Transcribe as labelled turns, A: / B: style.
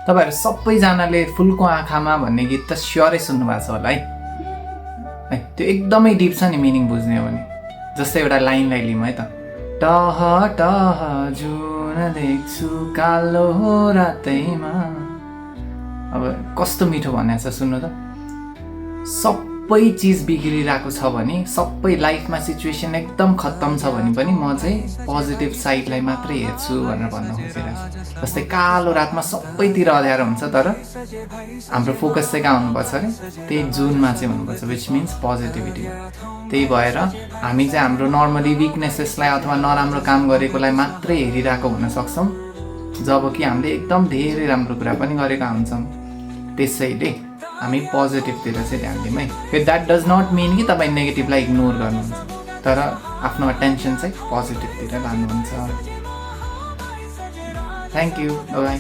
A: तपाईहरु सबैजनाले फुलको आँखामा भन्ने गीत त स्योरै सुन्नु भएको छ होला है। त्यो एकदमै डिप छ नि मिनिङ बुझ्ने हो भने। जस्तै एउटा लाइनलाई लिउँ है त। टह टह जुन देख्छु कालो रातैमा। अब कस्तो मिठो भनेको छ सुन्नु त। सबै चिज बिग्रिरहेको छ भने, सबै लाइफमा सिचुएसन एकदम खत्तम छ भने पनि म चाहिँ पोजिटिभ साइडलाई मात्रै हेर्छु भनेर भन्न खोजिरहेको छु। जस्तै कालो रातमा सबैतिर अँध्यारो हुन्छ तर हाम्रो फोकस चाहिँ कहाँ हुनुपर्छ अरे त्यही जुनमा चाहिँ हुनुपर्छ, विच मिन्स पोजिटिभिटी। त्यही भएर हामी चाहिँ हाम्रो नर्मली विकनेसेसलाई अथवा नराम्रो काम गरेकोलाई मात्रै हेरिरहेको हुन सक्छौँ, जबकि हामीले एकदम धेरै राम्रो कुरा पनि गरेका हुन्छौँ। त्यसैले हामी पोजिटिभतिर चाहिँ ध्यान दिउँ है। द्याट डज नट मिन कि तपाईँ नेगेटिभलाई इग्नोर गर्नुहुन्छ, तर आफ्नो अटेन्सन चाहिँ पोजिटिभतिर लानुहुन्छ। Thank you, by.